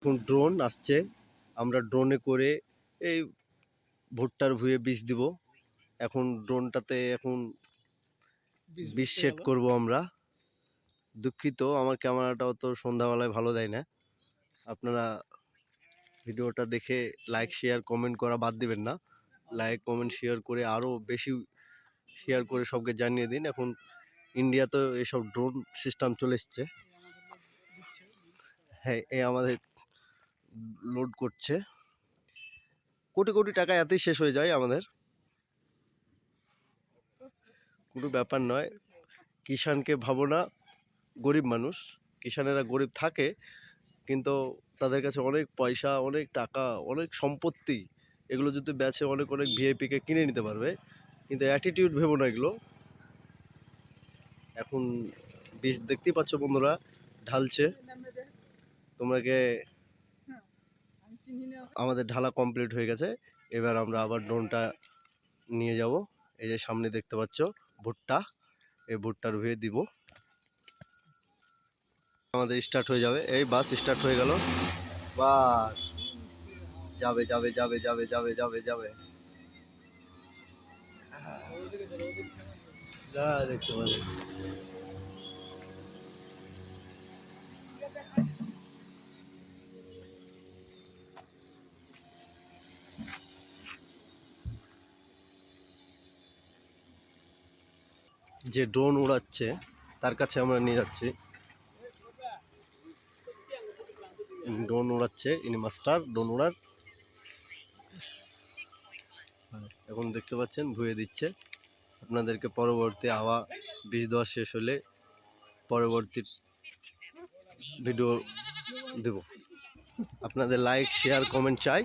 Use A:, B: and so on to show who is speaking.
A: এখন ড্রোন আসছে, আমরা ড্রোনে করে এই ভুট্টার ভুঁইয়ে বীজ দিব। এখন ড্রোনটাতে এখন বীজ সেট করব আমরা। দুঃখিত, আমার ক্যামেরাটাও তো সন্ধ্যাবেলায় ভালো দেয় না। আপনারা ভিডিওটা দেখে লাইক শেয়ার কমেন্ট করা বাদ দিবেন না। লাইক কমেন্ট শেয়ার করে আরও বেশি শেয়ার করে সবকে জানিয়ে দিন। এখন ইন্ডিয়াতে এসব ড্রোন সিস্টেম চলে এসছে। হ্যাঁ, এ আমাদের লোড করছে। কোটি কোটি টাকা এতেই শেষ হয়ে যায় আমাদের, কোনো ব্যাপার নয়। কিষাণকে ভাবো না, গরিব মানুষ, কিষাণেরা গরিব থাকে কিন্তু তাদের কাছে অনেক পয়সা, অনেক টাকা, অনেক সম্পত্তি, এগুলো যদি বেচে অনেক অনেক ভিআইপিকে কিনে নিতে পারবে। কিন্তু অ্যাটিটিউড ভেবো না এগুলো। এখন বীজ দেখতেই পাচ্ছ বন্ধুরা, ঢালছে। তোমাকে আমাদের ঢালা কমপ্লিট হয়ে গেছে। এবার আমরা আবার ড্রোনটা নিয়ে যাব। এই যে সামনে দেখতে পাচ্ছ ভুট্টা, এই ভুট্টার ভুঁয়ে দিব। আমাদের স্টার্ট হয়ে যাবে। এই বাস স্টার্ট হয়ে গেল। বাস যাবে যাবে যাবে যাবে যাবে যাবে যাবে দেখতে পাবে। যে ড্রোন উড়াচ্ছে তার কাছে আমরা নিয়ে যাচ্ছি। ড্রোন উড়াচ্ছে, ইনি মাস্টার ড্রোন উড়ার। এখন দেখতে পাচ্ছেন ভুঁয়ে দিচ্ছে। আপনাদেরকে পরবর্তী হাওয়া বীজ দেওয়া শেষ হলে পরবর্তী ভিডিও দেব। আপনাদের লাইক শেয়ার কমেন্ট চাই।